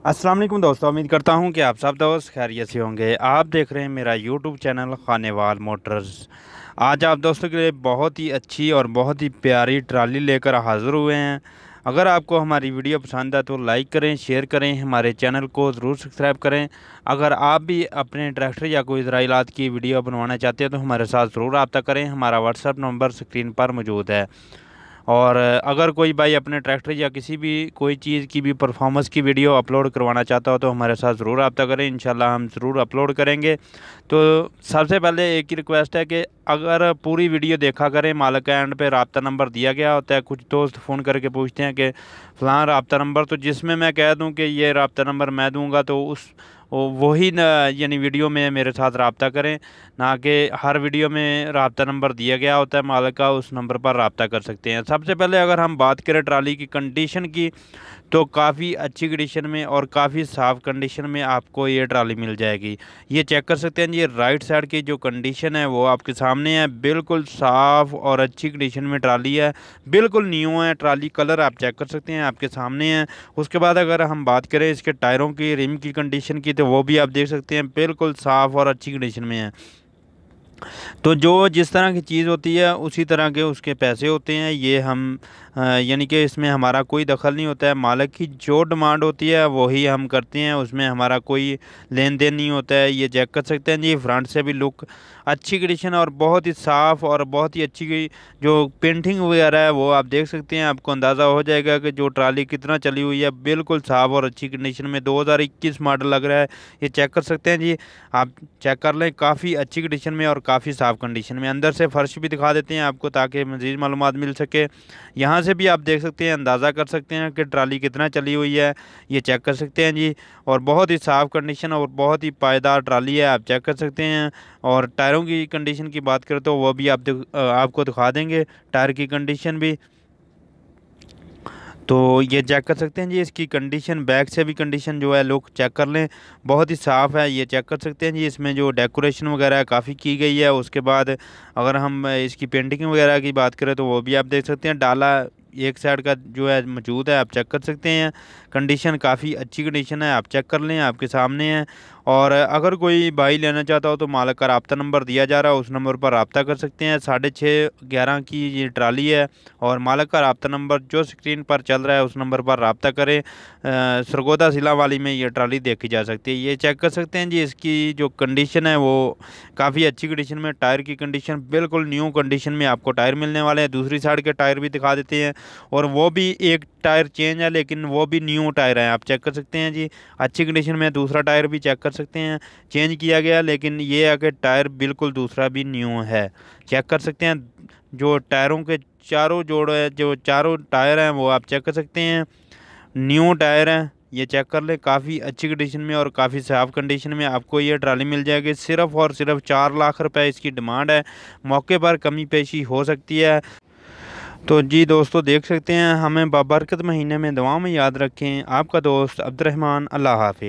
अस्सलाम वालेकुम दोस्तों, उम्मीद करता हूँ कि आप सब दोस्त खैरियत से होंगे। आप देख रहे हैं मेरा यूट्यूब चैनल खानेवाल मोटर्स। आज आप दोस्तों के लिए बहुत ही अच्छी और बहुत ही प्यारी ट्राली लेकर हाज़िर हुए हैं। अगर आपको हमारी वीडियो पसंद है तो लाइक करें, शेयर करें, हमारे चैनल को ज़रूर सब्सक्राइब करें। अगर आप भी अपने ट्रैक्टर या कोई ज़राइलात की वीडियो बनवाना चाहते हैं तो हमारे साथ ज़रूर रब्ता करें। हमारा व्हाट्सएप नंबर स्क्रीन पर मौजूद है। और अगर कोई भाई अपने ट्रैक्टर या किसी भी कोई चीज़ की भी परफॉर्मेंस की वीडियो अपलोड करवाना चाहता हो तो हमारे साथ ज़रूर रब्ता करें, इंशाल्लाह हम ज़रूर अपलोड करेंगे। तो सबसे पहले एक ही रिक्वेस्ट है कि अगर पूरी वीडियो देखा करें, मालिक का एंड पे रब्ता नंबर दिया गया होता है। कुछ दोस्त फ़ोन करके पूछते हैं कि फ़लाँ रब्ता नंबर, तो जिसमें मैं कह दूं कि ये रब्ता नंबर मैं दूंगा तो उस वही न, यानी वीडियो में मेरे साथ रब्ता करें। ना कि हर वीडियो में रब्ता नंबर दिया गया होता है मालिक का, उस नंबर पर रब्ता कर सकते हैं। सबसे पहले अगर हम बात करें ट्राली की कंडीशन की, तो काफ़ी अच्छी कंडीशन में और काफ़ी साफ़ कंडीशन में आपको ये ट्राली मिल जाएगी। ये चेक कर सकते हैं, ये राइट साइड की जो कंडीशन है वो आपके सामने है। बिल्कुल साफ़ और अच्छी कंडीशन में ट्राली है, बिल्कुल न्यू है ट्राली। कलर आप चेक कर सकते हैं, आपके सामने है। उसके बाद अगर हम बात करें इसके टायरों की, रिम की कंडीशन की, तो वो भी आप देख सकते हैं, बिल्कुल साफ़ और अच्छी कंडीशन में है। तो जो जिस तरह की चीज़ होती है उसी तरह के उसके पैसे होते हैं। ये हम यानी कि इसमें हमारा कोई दखल नहीं होता है। मालिक की जो डिमांड होती है वही हम करते हैं, उसमें हमारा कोई लेन देन नहीं होता है। ये चेक कर सकते हैं जी, फ्रंट से भी लुक अच्छी कंडीशन और बहुत ही साफ़ और बहुत ही अच्छी जो पेंटिंग वगैरह है वो आप देख सकते हैं। आपको अंदाज़ा हो जाएगा कि जो ट्राली कितना चली हुई है। बिल्कुल साफ़ और अच्छी कंडीशन में 2021 मॉडल लग रहा है। ये चेक कर सकते हैं जी, आप चेक कर लें, काफ़ी अच्छी कंडीशन में और काफ़ी साफ़ कंडीशन में। अंदर से फर्श भी दिखा देते हैं आपको ताकि मज़ीद मालूमात मिल सके। यहाँ से भी आप देख सकते हैं, अंदाज़ा कर सकते हैं कि ट्राली कितना चली हुई है। ये चेक कर सकते हैं जी, और बहुत ही साफ़ कंडीशन और बहुत ही पायदार ट्राली है, आप चेक कर सकते हैं। और टायरों की कंडीशन की बात करें तो वो भी आपको दिखा देंगे, टायर की कंडीशन भी। तो ये चेक कर सकते हैं जी, इसकी कंडीशन बैक से भी कंडीशन जो है लोग चेक कर लें, बहुत ही साफ़ है। ये चेक कर सकते हैं जी, इसमें जो डेकोरेशन वगैरह है काफ़ी की गई है। उसके बाद अगर हम इसकी पेंटिंग वगैरह की बात करें तो वो भी आप देख सकते हैं, डाला एक साइड का जो है मौजूद है, आप चेक कर सकते हैं। कंडीशन काफ़ी अच्छी कंडीशन है, आप चेक कर लें, आपके सामने है। और अगर कोई भाई लेना चाहता हो तो मालिक का रब्ता नंबर दिया जा रहा है, उस नंबर पर रब्ता कर सकते हैं। 6.5-11 की ये ट्राली है और मालिक का रब्ता नंबर जो स्क्रीन पर चल रहा है उस नंबर पर रब्ता करें। सरगोदा ज़िला वाली में ये ट्राली देखी जा सकती है। ये चेक कर सकते हैं जी, इसकी जो कंडीशन है वो काफ़ी अच्छी कंडीशन में। टायर की कंडीशन बिल्कुल न्यू कंडीशन में आपको टायर मिलने वाले हैं। दूसरी साइड के टायर भी दिखा देते हैं, और वो भी एक टायर चेंज है लेकिन वो भी न्यू टायर है, आप चेक कर सकते हैं जी, अच्छी कंडीशन में। दूसरा टायर भी चेक कर सकते हैं, चेंज किया गया लेकिन ये है कि टायर बिल्कुल दूसरा भी न्यू है, चेक कर सकते हैं। जो टायरों के चारों जोड़ है, जो चारों टायर हैं वो आप चेक कर सकते हैं, न्यू टायर हैं। ये चेक कर ले, काफ़ी अच्छी कंडीशन में और काफ़ी साफ़ कंडीशन में आपको ये ट्राली मिल जाएगी। सिर्फ़ और सिर्फ 4 लाख रुपए इसकी डिमांड है, मौके पर कमी पेशी हो सकती है। तो जी दोस्तों, देख सकते हैं, हमें बाबरकत महीने में दुआ में याद रखें। आपका दोस्त अब्दुर्रहमान। अल्लाह हाफिज़।